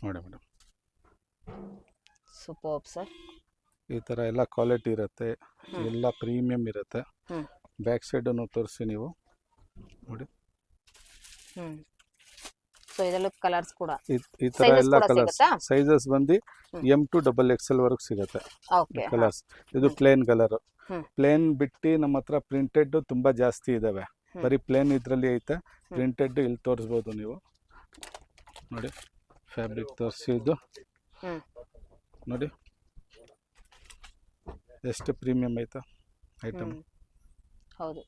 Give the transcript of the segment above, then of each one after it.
ನೋಡಿ madam, super sir. ಈ ಥರ ಎಲ್ಲ ಕ್ವಾಲಿಟಿ ಇರುತ್ತೆ, ಹ್ಮ್. ಎಲ್ಲ ಪ್ರೀಮಿಯಂ ಇರುತ್ತೆ. ಹ್ಮ್. ಬ್ಯಾಕ್ ಸೈಡನ್ನು ತೋರಿಸಿ ನೀವು ನೋಡಿ. ಸೊ ಇದರಲ್ಲೂ ಕಲರ್ಸ್ ಕೂಡ, ಈ ಥರ Sizes ಎಲ್ಲ ಕೂಡ ಕಲರ್ಸ್ ಸಿಗುತ್ತಾ? ಸೈಜಸ್ ಬಂದು ಹ್ಮ್. M to XXL ವರೆಗೂ ಸಿಗುತ್ತೆ ಓಕೆ. ಕಲರ್ಸ್. ಇದು hmm. Plain colour. Hmm. Plain ಬಿಟ್ಟು ನಮ್ಮ ಹತ್ರ ಪ್ರಿಂಟೆಡ್ ತುಂಬ ಜಾಸ್ತಿ ಇದ್ದಾವೆ. ಹ್ಮ್. ಬರೀ ಪ್ಲೇನ್ ಇದರಲ್ಲಿ ಐತೆ. ಪ್ರಿಂಟೆಡ್ ಇಲ್ಲಿ ತೋರಿಸ್ಬೋದು ನೀವು ನೋಡಿ. ಫ್ಯಾಬ್ರಿಕ್ ತೋರಿಸಿದ್ದು ನೋಡಿ ಎಷ್ಟು ಪ್ರೀಮಿಯಂ ಐತಾ ಐಟಮ್. ಹೌದು,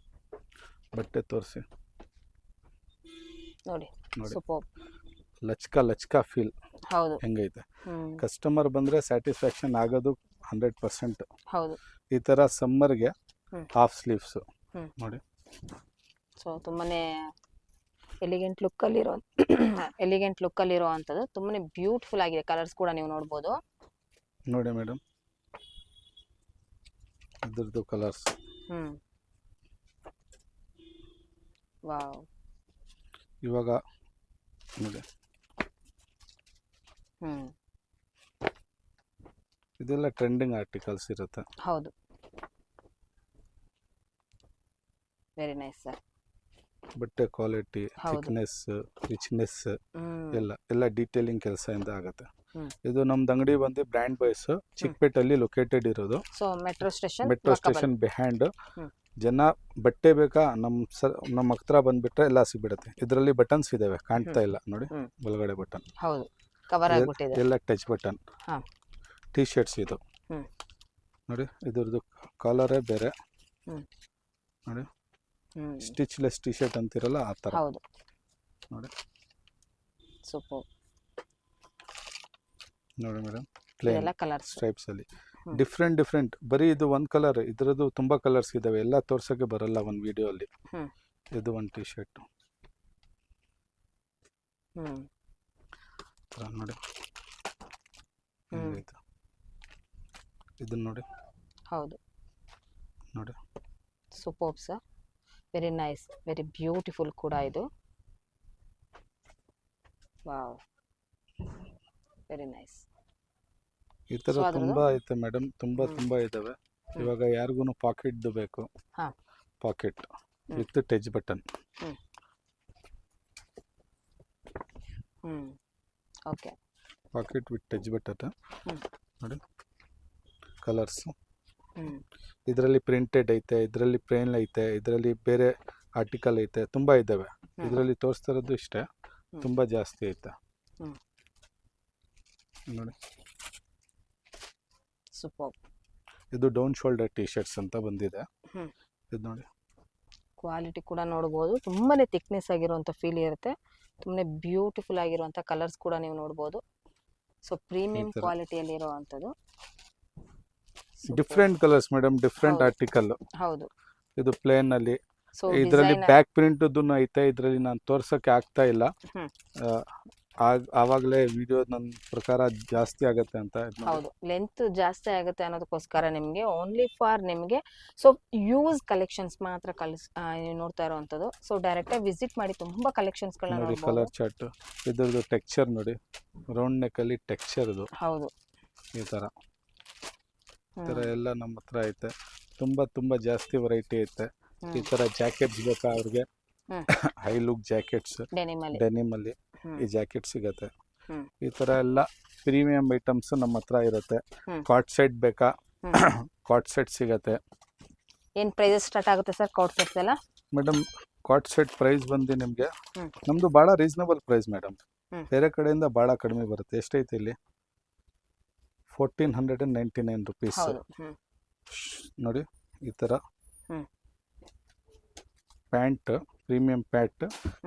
ಬಟ್ಟೆ ತೋರಿಸಿ ನೋಡಿ ನೋಡಿ. ಸೂಪರ್. ಲಚ್ಕಾ ಫೀಲ್ ಹೌದು. ಹೆಂಗೈತೆ. ಹ್ಮ್. ಕಸ್ಟಮರ್ ಬಂದರೆ ಸ್ಯಾಟಿಸ್ಫ್ಯಾಕ್ಷನ್ ಆಗೋದು 100%. ಹೌದು. ಈ ಥರ ಸಮ್ಮರ್ಗೆ ಹ್ಮ್. ಹಾಫ್ ಸ್ಲೀವ್ಸು ಹ್ಮ್. ನೋಡಿ. ಸೊ ತುಂಬಾನೇ ಎಲಿಗೆಂಟ್ ಲುಕ್ಕಲ್ಲಿರೋ ಎಲಿಗೆಂಟ್ ಲುಕ್ಕಲ್ಲಿರೋ ಅಂಥದ್ದು, ತುಂಬಾನೇ ಬ್ಯೂಟಿಫುಲ್ ಆಗಿದೆ. ಕಲರ್ಸ್ ಕೂಡ ನೀವು ನೋಡ್ಬೋದು. ನೋಡಿ ಮೇಡಮ್, ಇದ್ರದ್ದು ಕಲರ್ಸ್. ವಾವ್. ಇವಾಗ ನೋಡಿ, ಇದೆಲ್ಲ ಟ್ರೆಂಡಿಂಗ್ ಆರ್ಟಿಕಲ್ಸ್ ಇರುತ್ತೆ. ಹೌದು, ವೆರಿ ನೈಸ್ ಸರ್. ಬಟ್ಟೆ ಕ್ವಾಲಿಟಿ, ಥಿಕ್ನೆಸ್, ರಿಚ್ನೆಸ್ ಎಲ್ಲ ಡೀಟೇಲಿಂಗ್ ಕೆಲಸದಿಂದ ಆಗುತ್ತೆ. ಇದು ನಮ್ದು ಅಂಗಡಿ ಬಂದು ಬ್ರ್ಯಾಂಡ್ ಬಾಯ್ಸ್ ಚಿಕ್ಕಪೇಟಲ್ಲಿ ಲೊಕೇಟೆಡ್ ಇರೋದು. So metro station behind. ಜನ ಬಟ್ಟೆ ಬೇಕಾ ನಮ್ಮ ಹತ್ರ ಬಂದ್ಬಿಟ್ರೆ ಎಲ್ಲ ಸಿಗ್ಬಿಡುತ್ತೆ. ಇದರಲ್ಲಿ ಬಟನ್ಸ್ ಇದಾವೆ, ಕಾಣ್ತಾ ಇಲ್ಲ ನೋಡಿ, ಒಳಗಡೆ ಬಟನ್. ಹೌದು, ಕವರ್ ಆಗಿಬಿಟ್ಟಿದೆ ಎಲ್ಲ ಟಚ್ ಬಟನ್. ಟೀ ಶರ್ಟ್ಸ್ ಇದು ನೋಡಿ. ಇದ್ರದ್ದು ಕಾಲರೇ ಬೇರೆ ನೋಡಿ. ಸ್ಟಿಚ್ಲೆಸ್ ಟೀ ಶರ್ಟ್ ಅಂತಿರಲ್ಲ ಆ ಥರ. ಹೌದು ನೋಡಿ. ಸೂಪರ್. ನೋಡಿ ಮೇಡಮ್, ಪ್ಲೇನ್ ಕಲರ್ಸ್ ಸ್ಟ್ರೈಪ್ಸ್ ಅಲ್ಲಿ ಡಿಫ್ರೆಂಟ್. ಬರೀ ಇದು ಒಂದು ಕಲರ್, ಇದರದ್ದು ತುಂಬಾ ಕಲರ್ಸ್ ಇದಾವೆ. ಎಲ್ಲ ತೋರ್ಸಕ್ಕೆ ಬರಲ್ಲ ಒಂದು ವಿಡಿಯೋ ಅಲ್ಲಿ. ಇದು ಒಂದು ಟೀ ಶರ್ಟ್ ನೋಡಿ. ಇದನ್ನ ನೋಡಿ. ಹೌದು ನೋಡಿ. Super sir, very nice, very beautiful ಕೂಡ ಇದು. Wow, very nice. ಈ ತರ ತುಂಬಾ ಐತೆ ಮೇಡಮ್, ತುಂಬಾ ಇದಾವೆ. ಇವಾಗ ಯಾರಿಗೂ ಪಾಕೆಟ್ ಬೇಕು, pocket with touch button. Okay, pocket with touch button ನೋಡಿ. ಕಲರ್ಸ್ ಇದರಲ್ಲಿ ಪ್ರಿಂಟೆಡ್ ಐತೆ, ಇದರಲ್ಲಿ ಪ್ಲೇನ್ ಐತೆ, ಇದರಲ್ಲಿ ಬೇರೆ ಆರ್ಟಿಕಲ್ ಐತೆ, ತುಂಬಾ ಇದ್ದಾವೆ. ಇದರಲ್ಲಿ ತೋರಿಸ್ತಾ ಇರೋದು ಇಷ್ಟೇ, ತುಂಬಾ ಜಾಸ್ತಿ ಐತೆ ನೋಡಿ. ಸೂಪರ್. ಇದು ಡೌನ್ ಶೋಲ್ಡರ್ ಟೀ ಶರ್ಟ್ಸ್ ಅಂತ ಬಂದಿದೆ. ಇದು ನೋಡಿ, ಕ್ವಾಲಿಟಿ ಕೂಡ ನೋಡಬಹುದು. ತುಂಬಾನೇ ಥಿಕ್ನೆಸ್ ಆಗಿರುವಂತ ಫೀಲ್ ಇರುತ್ತೆ. ತುಂಬಾನೇ ಬ್ಯೂಟಿಫುಲ್ ಆಗಿರುವಂತ ಕಲರ್ಸ್ ಕೂಡ ನೀವು ನೋಡಬಹುದು. ಸೊ ಪ್ರೀಮಿಯಂ ಕ್ವಾಲಿಟಿಯಲ್ಲಿ ಇರುವಂತದ್ದು. Different colours madam, different article. ಹೌದು, ಇದು ಪ್ಲೇನ್ ಅಲ್ಲಿ. ಇದರಲ್ಲಿ ಬ್ಯಾಕ್ ಪ್ರಿಂಟ್ ಐತೆ. ಇದರಲ್ಲಿ ನಾನು ತೋರ್ಸಕ್ಕೆ ಆಗ್ತಾ ಇಲ್ಲ, ಆವಾಗಲೇ ವಿಡಿಯೋ ನನ್ನ ಪ್ರಕಾರ ಜಾಸ್ತಿ ಆಗುತ್ತೆ ಅಂತ. ಹೌದು, ಲೆಂತ್ ಜಾಸ್ತಿ ಆಗುತ್ತೆ ಅನ್ನೋದಕ್ಕೋಸ್ಕರ ನಿಮಗೆ ಓನ್ಲಿ ಫಾರ್ ನಿಮಗೆ ಸೊ ಯೂಸ್ ಕಲೆಕ್ಷನ್ಸ್ ಮಾತ್ರ ನೋಡ್ತಾ ಇರುವಂತದ್ದು. ಸೊ ಡೈರೆಕ್ಟ್ ಆಗಿ ವಿಸಿಟ್ ಮಾಡಿ ತುಂಬಾ ಕಲೆಕ್ಷನ್ಸ್ ಗಳನ್ನ ನೋಡಿ. ಕಲರ್ ಚಾರ್ಟ್, ಇದ್ರದ್ದು ಟೆಕ್ಸ್ಚರ್ ನೋಡಿ, ರೌಂಡ್ ನೆಕ್ ಅಲ್ಲಿ ಟೆಕ್ಸ್ಚರ್ ಇದು. ಹೌದು, ಈ ತರ ಎಲ್ಲ ನಮ್ಮ ಹತ್ರ ಐತೆ. ತುಂಬಾ ಜಾಸ್ತಿ ವೆರೈಟಿ ಐತೆ. ಈ ತರ ಜಾಕೆಟ್ಸ್ ಬೇಕಾ ಅವ್ರಿಗೆ, ಹೈ ಲುಕ್ ಜಾಕೆಟ್ಸ್ ಡೆನಿಮ್ ಅಲ್ಲಿ ಈ ಜಾಕೆಟ್ ಸಿಗತ್ತೆ. ಈ ತರ ಎಲ್ಲ ಪ್ರೀಮಿಯಂ ಐಟಮ್ಸ್ ನಮ್ಮ ಹತ್ರ ಇರುತ್ತೆ. ಕಾಟ್ ಸೆಟ್ ಬೇಕಾ, ಕಾಟ್ ಸೆಟ್ ಸಿಗತ್ತೆ. ಏನ್ ಪ್ರೈಸಸ್ ಸ್ಟಾರ್ಟ್ ಆಗುತ್ತೆ ಸರ್ ಕಾಟ್ ಸೆಟ್ಸ್ ಎಲ್ಲ? ಮೇಡಮ್ ಕಾಟ್ ಸೆಟ್ ಪ್ರೈಸ್ ಬಂದು ನಿಮಗೆ ನಮ್ದು ಬಹಳ ರೀಸನಬಲ್ ಪ್ರೈಸ್ ಮೇಡಮ್. ಬೇರೆ ಕಡೆಯಿಂದ ಬಹಳ ಕಡಿಮೆ ಬರುತ್ತೆ. ಎಷ್ಟೈತೆ ಇಲ್ಲಿ? 1499 rupees ನೋಡಿ. ಈ ತರ pant, premium pant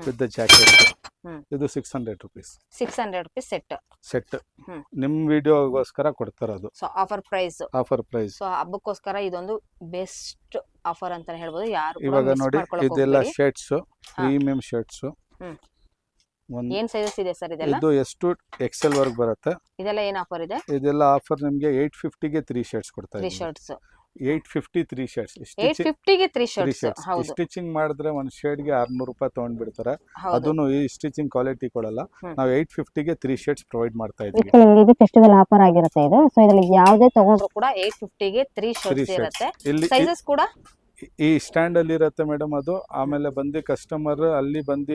with the jacket. ಇದು 600 rupees. 600 rupees set. ನಿಮ್ ವಿಡಿಯೋಗೋಸ್ಕರ ಕೊಡ್ತಾರದು. So offer price. ಸೊ ಹಬ್ಬಕ್ಕೋಸ್ಕರ ಇದೊಂದು ಬೆಸ್ಟ್ ಆಫರ್ ಅಂತ ಹೇಳ್ಬೋದು. ಯಾರು ಇವಾಗ ನೋಡಿ, ಇದೆಲ್ಲ ಶರ್ಟ್ಸ್, ಪ್ರೀಮಿಯಂ ಶರ್ಟ್ಸ್. ಏನ್ ಸೈಜಸ್ ಇದೆ ಸರ್ ಇದೆಲ್ಲ? ಇದು ಎಷ್ಟು XL ವರೆಗೆ ಬರುತ್ತೆ. ಇದೆಲ್ಲ ಏನ್ ಆಫರ್ ಇದೆ? ಇದೆಲ್ಲ ಆಫರ್ ನಿಮಗೆ 850 ಗೆ 3 ಶರ್ಟ್ಸ್ ಕೊಡ್ತಾ ಇದ್ದೀವಿ. 3 ಶರ್ಟ್ಸ್ 850 3 ಶರ್ಟ್ಸ್ 850ಗೆ 3 3 ಶರ್ಟ್ಸ್. ಶರ್ಟ್ಸ್ ಹೌದು ಸ್ಟಿಚಿಂಗ್ ಮಾಡಿದ್ರೆ ಒಂದು ಶರ್ಟ್ಗೆ 600 ರೂಪಾಯಿ ತಗೊಂಡ್ಬಿಡ್ತಾರೆ. ಹೌದು. ಅದನ್ನು ಈ ಸ್ಟಿಚಿಂಗ್ ಕ್ವಾಲಿಟಿ ಕೊಡಲ್ಲ. ನಾವು 850ಗೆ 3 ಶರ್ಟ್ಸ್ ಪ್ರೊವೈಡ್ ಮಾಡ್ತಾ ಇದೀವಿ. ಇದು ಫೆಸ್ಟಿವಲ್ ಆಫರ್ ಆಗಿರುತ್ತೆ ಇದು. ಸೊ ಇದರಲ್ಲಿ ಯಾವುದೇ ತಗೊಂಡ್ರು ಕೂಡ 850ಗೆ 3 ಶರ್ಟ್ಸ್ ಇರುತ್ತೆ. ಇಲ್ಲಿ ಸೈಜಸ್ ಕೂಡ ಈ ಸ್ಟ್ಯಾಂಡ್ ಅಲ್ಲಿ ಇರುತ್ತೆ ಮೇಡಮ್ ಅದು. ಆಮೇಲೆ ಬಂದು ಕಸ್ಟಮರ್ ಅಲ್ಲಿ ಬಂದು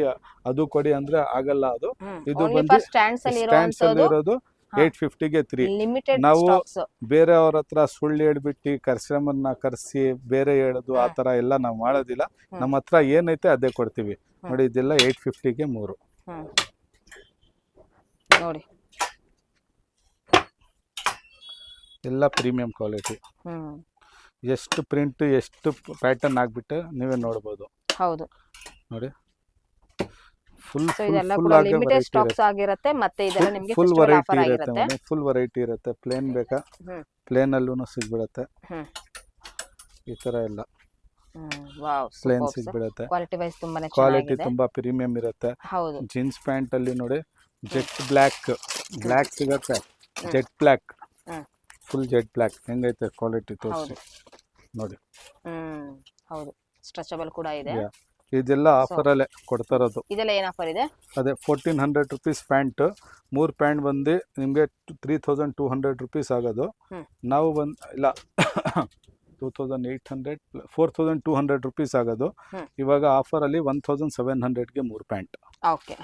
ಅದು ಕೊಡಿ ಅಂದ್ರೆ ಆಗಲ್ಲ. ಅದು ಇದು ಬಂದು ಸ್ಟ್ಯಾಂಡ್ಸ್ ಅಲ್ಲಿ ಸ್ಟ್ಯಾಂಡ್ಸ್ ಅಲ್ಲಿ ಇರೋದು 850ಗೆ 3. ಲಿಮಿಟೆಡ್ ನಾವು ಸ್ಟಾಕ್ಸ್. ಬೇರೆಯವ್ರ ಹತ್ರ ಸುಳ್ಳು ಹೇಳ್ಬಿಟ್ಟು ಕಸ್ಟಮರ್ನ ಕರೆಸಿ ಬೇರೆ ಹೇಳೋದು ಆ ತರ ಎಲ್ಲ ನಾವು ಮಾಡೋದಿಲ್ಲ. ನಮ್ಮ ಹತ್ರ ಏನೈತೆ ಅದೇ ಕೊಡ್ತೀವಿ. ನೋಡಿ ಇದೆಲ್ಲ 850ಗೆ 3 ನೋಡಿ ಎಲ್ಲ ಪ್ರೀಮಿಯಂ ಕ್ವಾಲಿಟಿ. ಎಷ್ಟು ಪ್ರಿಂಟ್ ಎಷ್ಟು ಪ್ಯಾಟರ್ನ್ ಆಗ್ಬಿಟ್ಟು ನೀವೇ ನೋಡ್ಬೋದು. ಹೌದು ನೋಡಿ ಫುಲ್ ಸೊ ಇದೆಲ್ಲ ಕೂಡ ಲಿಮಿಟೆಡ್ ಸ್ಟಾಕ್ಸ್ ಆಗಿರುತ್ತೆ. ಮತ್ತೆ ಇದೆಲ್ಲ ನಿಮಗೆ ಫುಲ್ ಫೆಸ್ಟಿವಲ್ ವೆರೈಟಿ ಆಫರ್ ಇರುತ್ತೆ ಆಗಿರುತ್ತೆ. ಫುಲ್ ವೆರೈಟಿ ಇರುತ್ತೆ. ಪ್ಲೇನ್ ಬೇಕಾ ಪ್ಲೇನ್ ಅಲ್ಲೂ ಸಿಗ್ಬಿಡತ್ತೆ. ಈ ತರ ಎಲ್ಲ ವಾವ್ ಪ್ಲೇನ್ ಸಿಗ್ಬಿಡತ್ತೆ. ಕ್ವಾಲಿಟಿ ವೈಸ್ ತುಂಬಾನೇ ಕ್ವಾಲಿಟಿ ಚೆನ್ನಾಗಿದೆ. ತುಂಬಾ ಪ್ರೀಮಿಯಂ ಇರುತ್ತೆ. ಹೌದು ಜೀನ್ಸ್ ಪ್ಯಾಂಟ್ ಅಲ್ಲಿ ನೋಡಿ ಜೆಟ್ ಬ್ಲ್ಯಾಕ್ ಸಿಗತ್ತೆ. Jet black full jet black ಹೆಂಗೈತೆ ಕ್ವಾಲಿಟಿ ತೋರಿಸಿ ನೋಡಿ. ಹೌದು ಸ್ಟ್ರೆಚಬಲ್ ಕೂಡ ಇದೆ. ಇದೆಲ್ಲ ಆಫರ್ ಅಲ್ಲೇ ಕೊಡ್ತಾ ಇರೋದು. ಇದೆಲ್ಲ ಏನ್ ಆಫರ್ ಇದೆ? ಅದೇ 1400 ರುಪೀಸ್ ಪ್ಯಾಂಟ್. 3 ಪ್ಯಾಂಟ್ ಬಂದು ನಿಮಗೆ 3200 ರುಪೀಸ್ ಆಗೋದು. ನಾವು ಇಲ್ಲ 2800 4200 ರುಪೀಸ್ ಆಗೋದು. ಇವಾಗ ಆಫರ್ ಅಲ್ಲಿ 1700ಗೆ 3 ಪ್ಯಾಂಟ್. ಓಕೆ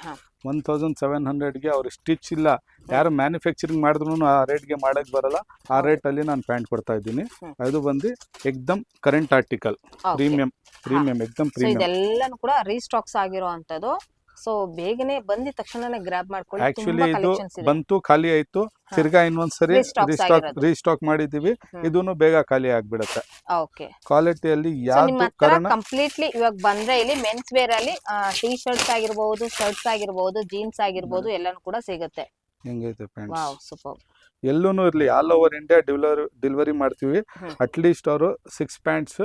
1700ಗೆ ಅವ್ರು ಸ್ಟಿಚ್ ಇಲ್ಲ, ಯಾರು ಮ್ಯಾನುಫ್ಯಾಕ್ಚರಿಂಗ್ ಮಾಡಿದ್ರು ಆ ರೇಟ್ಗೆ ಮಾಡಕ್ ಬರಲ್ಲ. ಆ ರೇಟ್ ಅಲ್ಲಿ ನಾನು ಪ್ಯಾಂಟ್ ಕೊಡ್ತಾ ಇದ್ದೀನಿ. ಅದು ಬಂದು ಎಕ್ದಮ್ ಕರೆಂಟ್ ಆರ್ಟಿಕಲ್ ಪ್ರೀಮಿಯಂ ಎಕ್ದಮ್ ಪ್ರೀಮಿಯಂ. ಇದೆಲ್ಲಾನು ಕೂಡ ರೀಸ್ಟಾಕ್ಸ್ ಆಗಿರೋ ಅಂತದ್ದು. ಸೊ ಬೇಗನೆ ಬಂದಿದ ತಕ್ಷಣನೇ ಗ್ರಾಬ್ ಮಾಡ್ಕೊಳ್ಳಿ. ಆಕ್ಚುಲಿ ಇದು ಬಂತು ಖಾಲಿ ಆಯ್ತು. ತಿರ್ಗಾ ಇನ್ನೊಂದ್ಸರಿ ರೀಸ್ಟಾಕ್ ಮಾಡಿದೀವಿ. ಇದೂನು ಬೇಗ ಖಾಲಿ ಆಗ್ಬಿಡುತ್ತೆ. ಓಕೆ ಕ್ವಾಲಿಟಿಯಲ್ಲಿ ಯಾವ್ದು ಕಾರಣ ಕಂಪ್ಲೀಟ್ಲಿ ಇವಾಗ ಬಂದ್ರೆ ಇಲ್ಲಿ ಮೆನ್ಸ್ ವೇರ್ ಅಲ್ಲಿ ಟೀ ಶರ್ಟ್ಸ್ ಆಗಿರ್ಬಹುದು, ಶರ್ಟ್ಸ್ ಆಗಿರ್ಬಹುದು, ಜೀನ್ಸ್ ಆಗಿರ್ಬಹುದು ಎಲ್ಲಾನು ಕೂಡ ಸಿಗುತ್ತೆ. ಹೆಂಗೈತೆ ಪ್ಯಾಂಟ್. Wow super. ಎಲ್ಲೂನು ಇರ್ಲಿ ಆಲ್ ಓವರ್ ಇಂಡಿಯಾ ಡೆಲಿವರಿ ಮಾಡ್ತೀವಿ. ಅಟ್ಲೀಸ್ಟ್ ಅವರು 6 ಪ್ಯಾಂಟ್ಸ್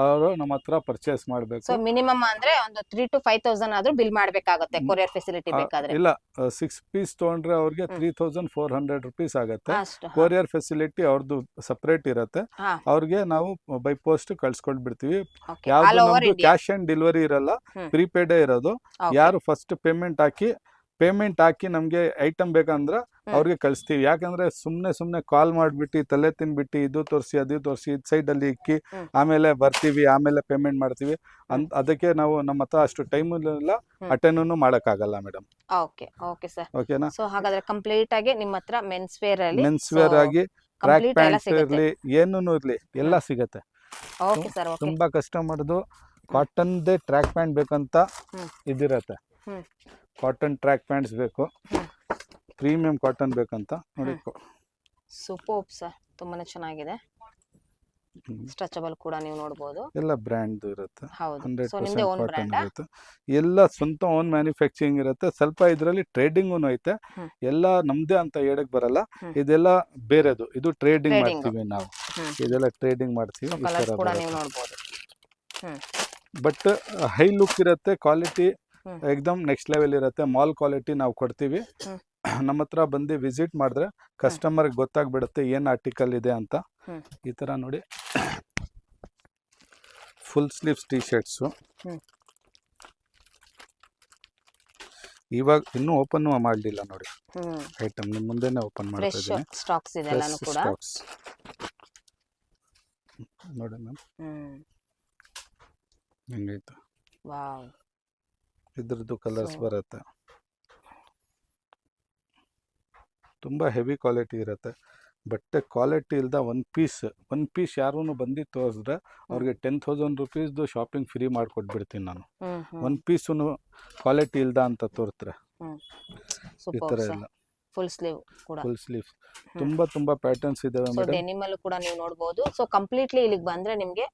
ಅವರು ನಮ್ಮ ಹತ್ರ ಪರ್ಚೇಸ್ ಮಾಡ್ಬೇಕು. ಸೊ ಮಿನಿಮಮ್ ಅಂದ್ರೆ ಒಂದು 3 to 5000 ಆದ್ರೂ ಬಿಲ್ ಮಾಡ್ಬೇಕಾಗುತ್ತೆ ಕೊರಿಯರ್ ಫೆಸಿಲಿಟಿ ಬೇಕಾದ್ರೆ. ಇಲ್ಲ 6 ಪೀಸ್ ತಗೊಂಡ್ರೆ ಅವ್ರಿಗೆ 3400 ರುಪೀಸ್ ಆಗುತ್ತೆ. ಕೊರಿಯರ್ ಫೆಸಿಲಿಟಿ ಅವ್ರದ್ದು ಸಪರೇಟ್ ಇರುತ್ತೆ. ಅವ್ರಿಗೆ ನಾವು ಬೈ ಪೋಸ್ಟ್ ಕಳ್ಸ್ಕೊಂಡ್ ಬಿಡ್ತೀವಿ. ಯಾವ್ದು ನಮ್ದು ಕ್ಯಾಶ್ ಆನ್ ಡೆಲಿವರಿ ಇರಲ್ಲ, ಪ್ರೀಪೇಡ್ ಇರೋದು. ಯಾರು ಫಸ್ಟ್ ಪೇಮೆಂಟ್ ಹಾಕಿ ನಮ್ಗೆ ಐಟಮ್ ಬೇಕಂದ್ರೆ ಅವ್ರಿಗೆ ಕಳಿಸ್ತೀವಿ. ಯಾಕಂದ್ರೆ ಸುಮ್ನೆ ಕಾಲ್ ಮಾಡ್ಬಿಟ್ಟು ತಲೆ ತಿನ್ಬಿಟ್ಟು ಇದು ತೋರಿಸಿ ಅದು ತೋರಿಸಿ ಇದ್ ಸೈಡ್ ಅಲ್ಲಿ ಇಕ್ಕಿ ಆಮೇಲೆ ಬರ್ತೀವಿ ಆಮೇಲೆ ಪೇಮೆಂಟ್ ಮಾಡ್ತೀವಿ ಅದಕ್ಕೆ ನಾವು ನಮ್ಮ ಹತ್ರ ಅಷ್ಟು ಟೈಮ್ ಇಲ್ಲ, ಅಟೆಂಡ್ ಮಾಡಕ್ ಆಗಲ್ಲ ಮೇಡಮ್. Okay sir. ಓಕೆನಾ? ಸೊ ಹಾಗಾದ್ರೆ ಕಂಪ್ಲೀಟ್ ಆಗಿ ನಿಮ್ಮ ಹತ್ರ ಮೆನ್ಸ್ ವೇರ್ ಆಗಿ ಟ್ರ್ಯಾಕ್ ಪ್ಯಾಂಟ್ಸ್ ಇರ್ಲಿ ಏನೂನು ಇರ್ಲಿ ಎಲ್ಲ ಸಿಗತ್ತೆ. Okay sir. ತುಂಬಾ ಕಸ್ಟಮರ್ದು ಕಾಟನ್ ದೇ ಟ್ರ್ಯಾಕ್ ಪ್ಯಾಂಟ್ ಬೇಕಂತ ಇದಿರತ್ತೆ. ಕಾಟನ್ ಟ್ರ್ಯಾಕ್ ಪ್ಯಾಂಟ್ಸ್ ಬೇಕು, ಪ್ರೀಮಿಯಂ ಕಾಟನ್ ಬೇಕಂತ ನೋಡಿ. ಸೂಪರ್ ಸರ್, ತುಂಬಾನೇ ಚೆನ್ನಾಗಿದೆ. ಸ್ಟ್ರೆಚಬಲ್ ಕೂಡ ನೀವು ನೋಡಬಹುದು. ಎಲ್ಲ ಬ್ರ್ಯಾಂಡ್ ಇರುತ್ತೆ. 100% ಕಾಟನ್ ಇರುತ್ತೆ. ಎಲ್ಲ ಸ್ವಂತ ಓನ್ ಮ್ಯಾನುಫ್ಯಾಕ್ಚರಿಂಗ್ ಇರುತ್ತೆ. ಸ್ವಲ್ಪ ಇದರಲ್ಲಿ ಟ್ರೇಡಿಂಗ್ ಐತೆ. ಎಲ್ಲ ನಮ್ದೇ ಅಂತ ಹೇಳಕ್ ಬರಲ್ಲ. ಇದೆಲ್ಲ ಬೇರೆದು. ಇದು ಟ್ರೇಡಿಂಗ್ ಮಾಡ್ತೀವಿ ನಾವು. ಇದೆಲ್ಲ ಟ್ರೇಡಿಂಗ್ ಮಾಡ್ತೀವಿ. ಬಟ್ ಹೈ ಲುಕ್ ಇರುತ್ತೆ. ಕ್ವಾಲಿಟಿ ಎಕ್ದಮ್ ನೆಕ್ಸ್ಟ್ ಲೆವೆಲ್ ಇರುತ್ತೆ. ಮಾಲ್ ಕ್ವಾಲಿಟಿ ನಾವು ಕೊಡ್ತೀವಿ. ನಮ್ಮ ಹತ್ರ ಬಂದು ವಿಸಿಟ್ ಮಾಡಿದ್ರೆ ಕಸ್ಟಮರ್ಗೆ ಗೊತ್ತಾಗ್ಬಿಡುತ್ತೆ ಏನ್ ಆರ್ಟಿಕಲ್ ಇದೆ ಅಂತ. ಈ ತರ ನೋಡಿ ಫುಲ್ ಸ್ಲೀವ್ಸ್ ಟೀ ಶರ್ಟ್ಸು. ಇವಾಗ ಇನ್ನೂ ಓಪನ್ ಮಾಡಲಿಲ್ಲ ನೋಡಿ ಐಟಮ್. ನಿಮ್ಮ ಮುಂದೆನೆ ಓಪನ್ ಮಾಡ್ತಾ ಇದ್ದೀನಿ. ಸ್ಟಾಕ್ಸ್ ಇದೆ ಎಲ್ಲಾನು ಕೂಡ. ನೋಡಿ ಮ್ಯಾಮ್ ಹೆಂಗೈತೆ. ವಾವ್. ಇದ್ರದ್ದು ಕಲರ್ಸ್ ಬರುತ್ತೆ. ತುಂಬ ಹೆವಿ ಕ್ವಾಲಿಟಿ ಇರುತ್ತೆ. ಬಟ್ಟೆ ಕ್ವಾಲಿಟಿ ಇಲ್ದ ಒನ್ ಪೀಸ್ ಯಾರೂ ಬಂದು ತೋರಿಸಿದ್ರೆ ಅವ್ರಿಗೆ 10,000 ರುಪೀಸ್ದು ಶಾಪಿಂಗ್ ಫ್ರೀ ಮಾಡಿಕೊಟ್ಬಿಡ್ತೀನಿ ನಾನು. ಒನ್ ಪೀಸು ಕ್ವಾಲಿಟಿ ಇಲ್ದ ಅಂತ ತೋರಿಸ್ರೆ ಈ ಥರ ಎಲ್ಲ. ಫುಲ್ ಸ್ಲೀವ್ ತುಂಬಾ ಪ್ಯಾಟರ್ನ್ಸ್ ಇದಾವೆ ಮೇಡಂ. ಡೆನಿಮ್ ಅಲ್ಲೂ ಕೂಡ ನೀವು ನೋಡಬಹುದು. ಸೊ ಕಂಪ್ಲೀಟ್ಲಿ ಇಲ್ಲಿಗೆ ಬಂದ್ರೆ ನಿಮಗೆ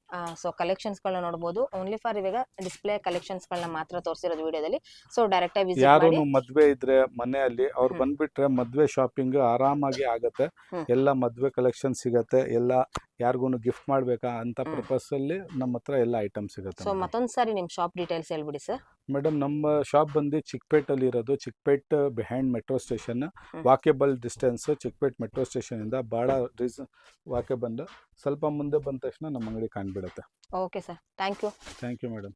ಸೊ ಕಲೆಕ್ಷನ್ಸ್ ಗಳನ್ನ ನೋಡಬಹುದು. ಓನ್ಲಿ ಫಾರ್ ಇವಾಗ ಡಿಸ್ಪ್ಲೇ ಕಲೆಕ್ಷನ್ಸ್ ಗಳನ್ನ ಮಾತ್ರ ತೋರಿಸಿರೋದು ವಿಡಿಯೋದಲ್ಲಿ. ಸೊ ಡೈರೆಕ್ಟ್ ಆಗಿ ವಿಸಿಟ್ ಮಾಡಿ. ಯಾರು ಮದ್ವೆ ಇದ್ರೆ ಮನೆಯಲ್ಲಿ ಅವ್ರು ಬಂದ್ಬಿಟ್ರೆ ಮದ್ವೆ ಶಾಪಿಂಗ್ ಆರಾಮಾಗಿ ಆಗತ್ತೆ. ಎಲ್ಲ ಮದ್ವೆ ಕಲೆಕ್ಷನ್ ಸಿಗತ್ತೆ. ಎಲ್ಲ ಯಾರಿಗೂ ಗಿಫ್ಟ್ ಮಾಡಬೇಕಾ ಅಂತ ಹ್ಮ್. ಪರ್ಪಸ್ಸಲ್ಲಿ ನಮ್ಮ ಹತ್ರ ಎಲ್ಲ ಐಟಮ್ ಸಿಗುತ್ತೆ ಸೊ ಮತ್ತೊಂದು ಸಾರಿ ನಿಮ್ಮ ಶಾಪ್ ಡೀಟೇಲ್ಸ್ ಹೇಳ್ಬಿಡಿ ಸರ್. ಮೇಡಮ್. ನಮ್ಮ ಶಾಪ್ ಬಂದು ಚಿಕ್ಕಪೇಟಲ್ಲಿ ಇರೋದು. Chickpet behind metro station, hmm. Walkable distance. Chickpet metro ಸ್ಟೇಷನಿಂದ ಭಾಳ ವಾಕೇಬಲ್. ಸ್ವಲ್ಪ ಮುಂದೆ ಬಂದ ತಕ್ಷಣ ನಮ್ಮ ಅಂಗಡಿ ಕಾಣ್ಬಿಡುತ್ತೆ. Okay sir, thank you. Thank you madam.